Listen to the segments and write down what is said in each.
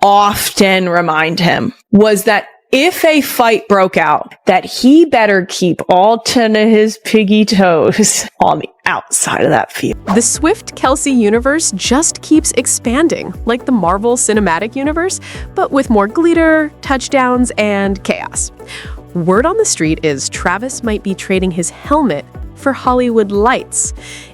often remind him was that if a fight broke out, that he better keep all 10 of his piggy toes on the outside of that field. The Swift-Kelce universe just keeps expanding, like the Marvel Cinematic Universe, but with more glitter, touchdowns, and chaos. Word on the street is Travis might be trading his helmet for Hollywood lights.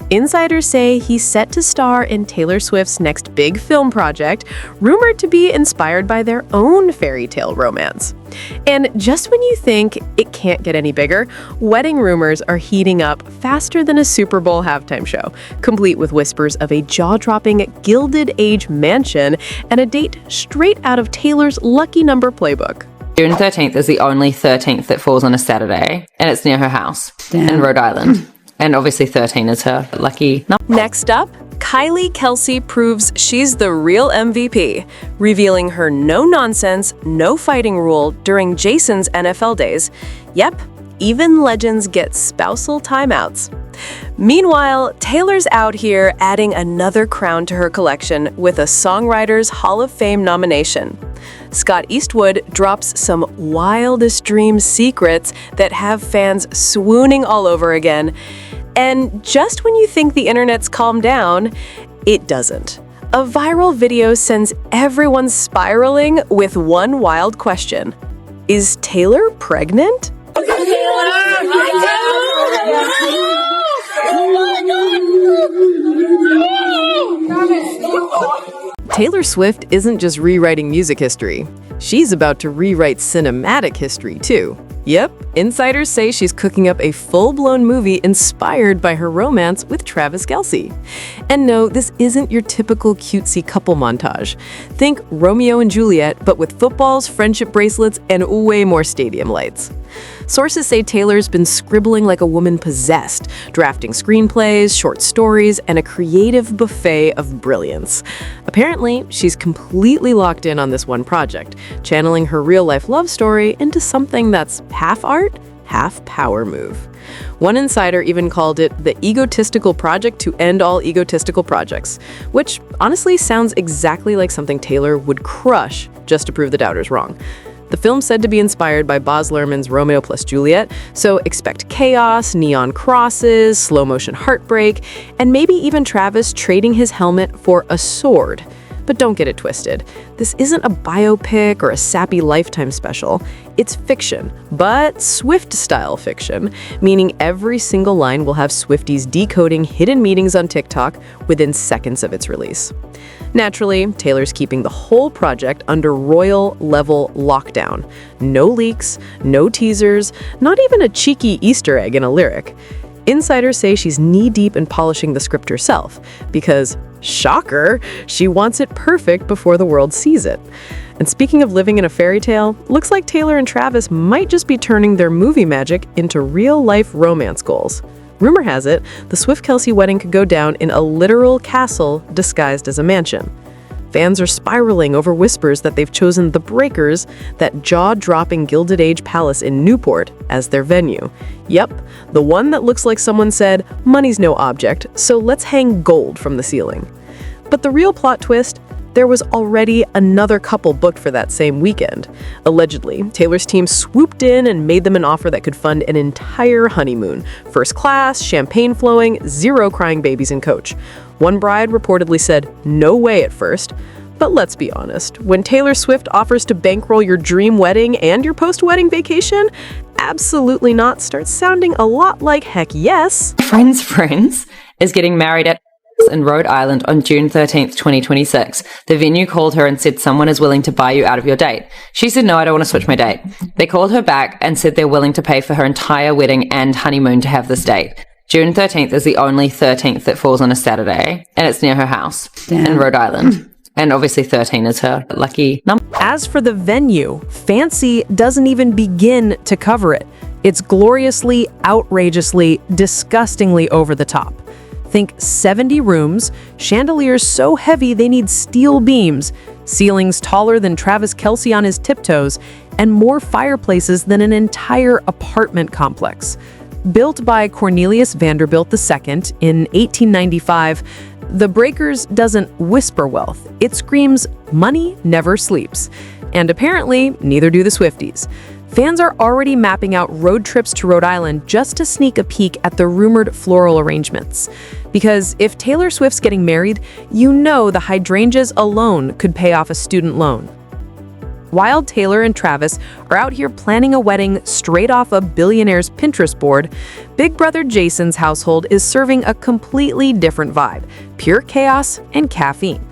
Insiders say he's set to star in Taylor Swift's next big film project, rumored to be inspired by their own fairy tale romance. And just when you think it can't get any bigger, wedding rumors are heating up faster than a Super Bowl halftime show, complete with whispers of a jaw-dropping Gilded Age mansion and a date straight out of Taylor's lucky number playbook. June 13th is the only 13th that falls on a Saturday, and it's near her house in Rhode Island. And obviously 13 is her lucky number. Next up, Kylie Kelce proves she's the real MVP, revealing her no-nonsense, no-fighting rule during Jason's NFL days. Yep, even legends get spousal timeouts. Meanwhile, Taylor's out here adding another crown to her collection with a Songwriters Hall of Fame nomination. Scott Eastwood drops some Wildest Dreams secrets that have fans swooning all over again. And just when you think the internet's calmed down, it doesn't. A viral video sends everyone spiraling with one wild question. Is Taylor pregnant? Taylor Swift isn't just rewriting music history. She's about to rewrite cinematic history, too. Yep, insiders say she's cooking up a full-blown movie inspired by her romance with Travis Kelce. And no, this isn't your typical cutesy couple montage. Think Romeo and Juliet, but with footballs, friendship bracelets, and way more stadium lights. Sources say Taylor's been scribbling like a woman possessed, drafting screenplays, short stories, and a creative buffet of brilliance. Apparently, she's completely locked in on this one project, channeling her real-life love story into something that's half art, half power move. One insider even called it the egotistical project to end all egotistical projects, which honestly sounds exactly like something Taylor would crush just to prove the doubters wrong. The film's said to be inspired by Baz Luhrmann's Romeo plus Juliet, so expect chaos, neon crosses, slow-motion heartbreak, and maybe even Travis trading his helmet for a sword. But don't get it twisted. This isn't a biopic or a sappy Lifetime special. It's fiction, but Swift-style fiction, meaning every single line will have Swifties decoding hidden meanings on TikTok within seconds of its release. Naturally, Taylor's keeping the whole project under royal-level lockdown. No leaks, no teasers, not even a cheeky Easter egg in a lyric. Insiders say she's knee-deep in polishing the script herself, because, shocker, she wants it perfect before the world sees it. And speaking of living in a fairy tale, looks like Taylor and Travis might just be turning their movie magic into real-life romance goals. Rumor has it, the Swift-Kelce wedding could go down in a literal castle disguised as a mansion. Fans are spiraling over whispers that they've chosen the Breakers, that jaw-dropping Gilded Age palace in Newport, as their venue. Yep, the one that looks like someone said, money's no object, so let's hang gold from the ceiling. But the real plot twist? There was already another couple booked for that same weekend. Allegedly, Taylor's team swooped in and made them an offer that could fund an entire honeymoon. First class, champagne flowing, 0 crying babies in coach. One bride reportedly said, no way at first. But let's be honest, when Taylor Swift offers to bankroll your dream wedding and your post-wedding vacation, absolutely not starts sounding a lot like heck yes. Friends is getting married at in Rhode Island on June 13th, 2026. The venue called her and said someone is willing to buy you out of your date. She said, no, I don't want to switch my date. They called her back and said they're willing to pay for her entire wedding and honeymoon to have this date. June 13th is the only 13th that falls on a Saturday, and it's near her house in Rhode Island. And obviously 13 is her lucky number. As for the venue, fancy doesn't even begin to cover it. It's gloriously, outrageously, disgustingly over the top. Think 70 rooms, chandeliers so heavy they need steel beams, ceilings taller than Travis Kelce on his tiptoes, and more fireplaces than an entire apartment complex. Built by Cornelius Vanderbilt II in 1895, The Breakers doesn't whisper wealth. It screams, money never sleeps. And apparently, neither do the Swifties. Fans are already mapping out road trips to Rhode Island just to sneak a peek at the rumored floral arrangements. Because if Taylor Swift's getting married, you know the hydrangeas alone could pay off a student loan. While Taylor and Travis are out here planning a wedding straight off a billionaire's Pinterest board, Big Brother Jason's household is serving a completely different vibe: pure chaos and caffeine.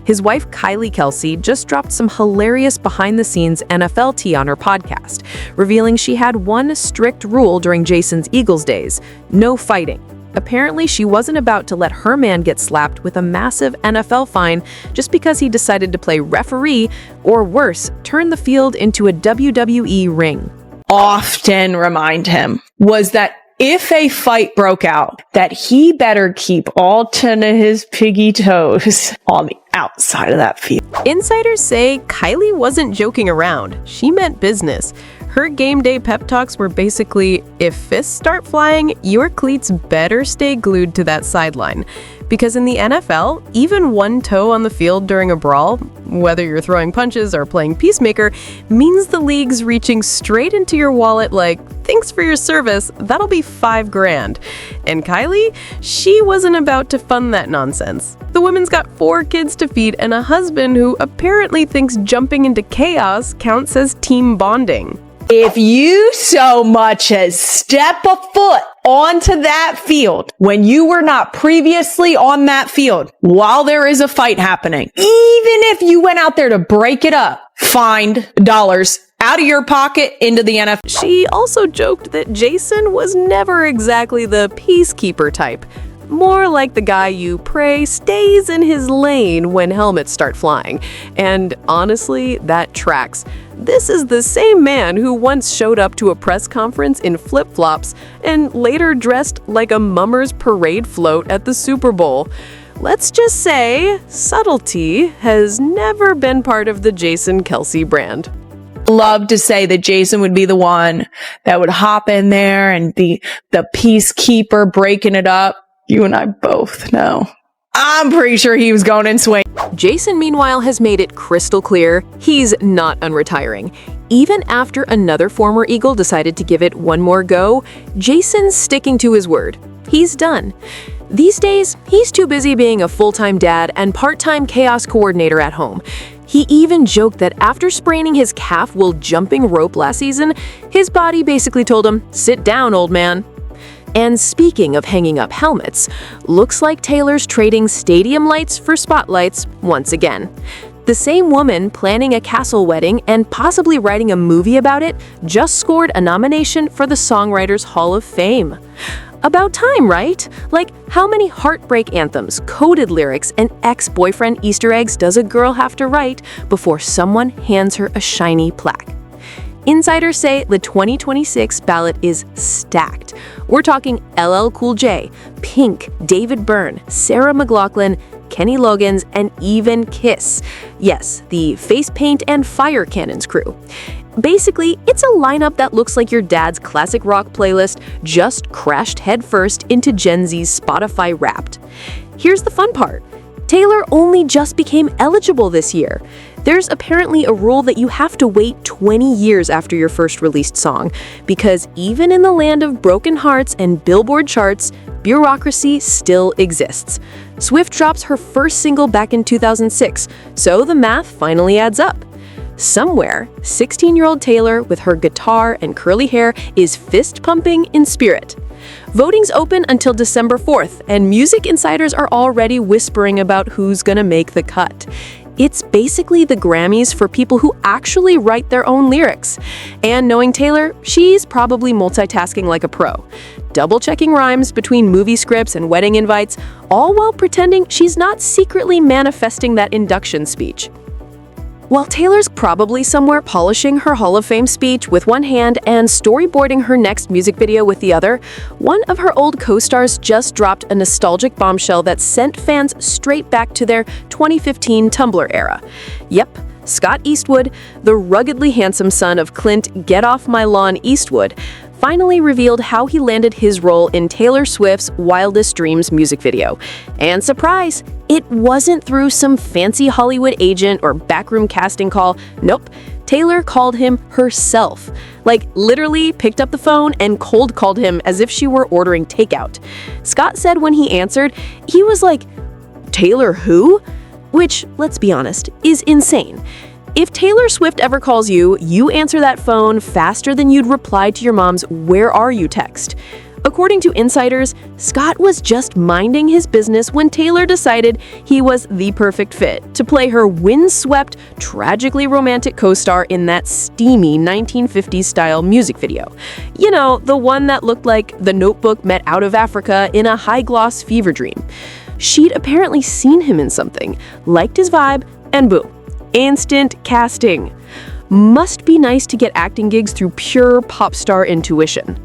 His wife, Kylie Kelce, just dropped some hilarious behind-the-scenes NFL tea on her podcast, revealing she had one strict rule during Jason's Eagles days: no fighting. Apparently, she wasn't about to let her man get slapped with a massive NFL fine just because he decided to play referee, or worse, turn the field into a WWE ring. Often remind him was that if a fight broke out, that he better keep all 10 of his piggy toes on the outside of that field. Insiders say Kylie wasn't joking around. She meant business. Her game day pep talks were basically, if fists start flying, your cleats better stay glued to that sideline. Because in the NFL, even one toe on the field during a brawl, whether you're throwing punches or playing peacemaker, means the league's reaching straight into your wallet like, thanks for your service, that'll be $5,000. And Kylie, she wasn't about to fund that nonsense. The woman's got 4 kids to feed and a husband who apparently thinks jumping into chaos counts as team bonding. If you so much as step a foot onto that field when you were not previously on that field while there is a fight happening, even if you went out there to break it up, fined dollars out of your pocket into the NFL. She also joked that Jason was never exactly the peacekeeper type. More like the guy you pray stays in his lane when helmets start flying. And honestly, that tracks. This is the same man who once showed up to a press conference in flip-flops and later dressed like a mummer's parade float at the Super Bowl. Let's just say, subtlety has never been part of the Jason Kelce brand. Love to say that Jason would be the one that would hop in there and be the peacekeeper breaking it up. You and I both know. I'm pretty sure he was going in swing. Jason, meanwhile, has made it crystal clear he's not unretiring. Even after another former Eagle decided to give it one more go, Jason's sticking to his word. He's done. These days, he's too busy being a full-time dad and part-time chaos coordinator at home. He even joked that after spraining his calf while jumping rope last season, his body basically told him, "Sit down, old man." And speaking of hanging up helmets, looks like Taylor's trading stadium lights for spotlights once again. The same woman planning a castle wedding and possibly writing a movie about it just scored a nomination for the Songwriters Hall of Fame. About time, right? Like, how many heartbreak anthems, coded lyrics, and ex-boyfriend Easter eggs does a girl have to write before someone hands her a shiny plaque? Insiders say the 2026 ballot is stacked. We're talking LL Cool J, Pink, David Byrne, Sarah McLachlan, Kenny Loggins, and even Kiss. Yes, the face paint and fire cannons crew. Basically, it's a lineup that looks like your dad's classic rock playlist just crashed headfirst into Gen Z's Spotify Wrapped. Here's the fun part. Taylor only just became eligible this year. There's apparently a rule that you have to wait 20 years after your first released song, because even in the land of broken hearts and Billboard charts, bureaucracy still exists. Swift drops her first single back in 2006, so the math finally adds up. Somewhere, 16-year-old Taylor with her guitar and curly hair is fist-pumping in spirit. Voting's open until December 4th, and music insiders are already whispering about who's gonna make the cut. It's basically the Grammys for people who actually write their own lyrics. And knowing Taylor, she's probably multitasking like a pro, double-checking rhymes between movie scripts and wedding invites, all while pretending she's not secretly manifesting that induction speech. While Taylor's probably somewhere polishing her Hall of Fame speech with one hand and storyboarding her next music video with the other, one of her old co-stars just dropped a nostalgic bombshell that sent fans straight back to their 2015 Tumblr era. Yep, Scott Eastwood, the ruggedly handsome son of Clint "Get Off My Lawn" Eastwood, finally revealed how he landed his role in Taylor Swift's Wildest Dreams music video. And surprise, it wasn't through some fancy Hollywood agent or backroom casting call. Nope. Taylor called him herself. Like, literally picked up the phone and cold called him as if she were ordering takeout. Scott said when he answered, he was like, "Taylor who?" Which, let's be honest, is insane. If Taylor Swift ever calls you, you answer that phone faster than you'd reply to your mom's "Where are you?" text. According to insiders, Scott was just minding his business when Taylor decided he was the perfect fit to play her windswept, tragically romantic co-star in that steamy 1950s-style music video. You know, the one that looked like The Notebook met out of Africa in a high-gloss fever dream. She'd apparently seen him in something, liked his vibe, and boom, instant casting. Must be nice to get acting gigs through pure pop star intuition.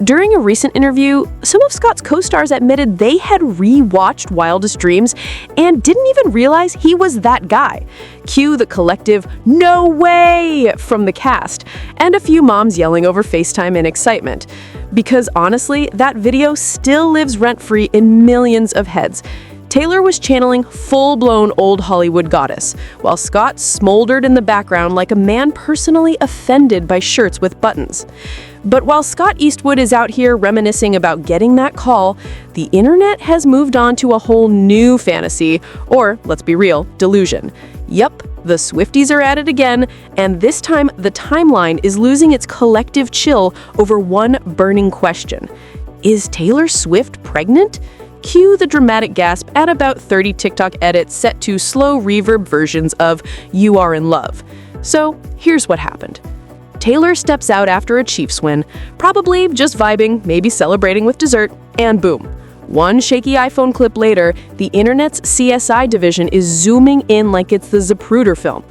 During a recent interview, some of Scott's co-stars admitted they had re-watched Wildest Dreams and didn't even realize he was that guy. Cue the collective "no way" from the cast, and a few moms yelling over FaceTime in excitement. Because honestly, that video still lives rent-free in millions of heads. Taylor was channeling full-blown old Hollywood goddess, while Scott smoldered in the background like a man personally offended by shirts with buttons. But while Scott Eastwood is out here reminiscing about getting that call, the internet has moved on to a whole new fantasy, or, let's be real, delusion. Yup, the Swifties are at it again, and this time the timeline is losing its collective chill over one burning question. Is Taylor Swift pregnant? Cue the dramatic gasp at about 30 TikTok edits set to slow reverb versions of "You Are in Love." So here's what happened. Taylor steps out after a Chiefs win, probably just vibing, maybe celebrating with dessert, and boom. One shaky iPhone clip later, the internet's CSI division is zooming in like it's the Zapruder film.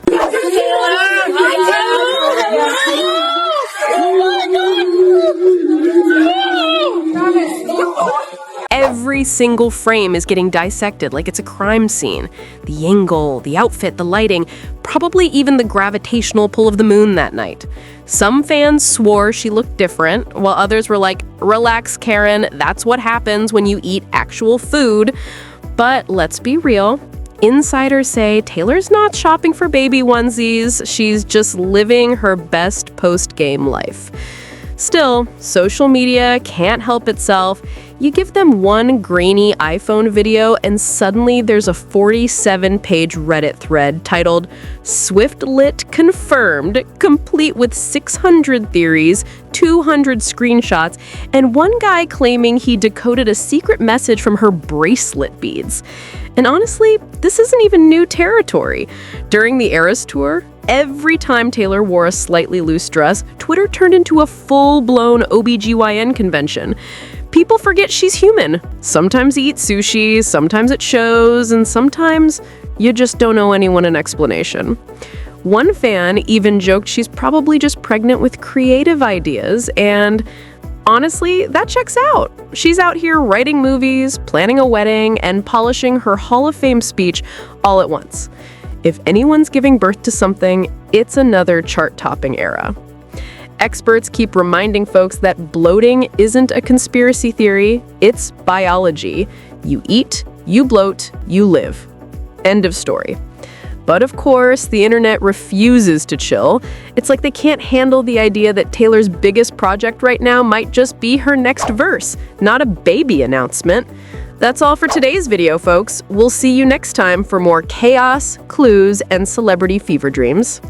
Every single frame is getting dissected like it's a crime scene. The angle, the outfit, the lighting, probably even the gravitational pull of the moon that night. Some fans swore she looked different, while others were like, "Relax, Karen, that's what happens when you eat actual food." But let's be real. Insiders say Taylor's not shopping for baby onesies, she's just living her best post-game life. Still, social media can't help itself. You give them one grainy iPhone video and suddenly there's a 47-page Reddit thread titled "Swift-Lit Confirmed," complete with 600 theories, 200 screenshots, and one guy claiming he decoded a secret message from her bracelet beads. And honestly, this isn't even new territory. During the Eras tour, every time Taylor wore a slightly loose dress, Twitter turned into a full-blown OBGYN convention. People forget she's human. Sometimes you eat sushi, sometimes at shows, and sometimes you just don't owe anyone an explanation. One fan even joked she's probably just pregnant with creative ideas, and honestly, that checks out. She's out here writing movies, planning a wedding, and polishing her Hall of Fame speech all at once. If anyone's giving birth to something, it's another chart-topping era. Experts keep reminding folks that bloating isn't a conspiracy theory, it's biology. You eat, you bloat, you live. End of story. But of course, the internet refuses to chill. It's like they can't handle the idea that Taylor's biggest project right now might just be her next verse, not a baby announcement. That's all for today's video, folks. We'll see you next time for more chaos, clues, and celebrity fever dreams.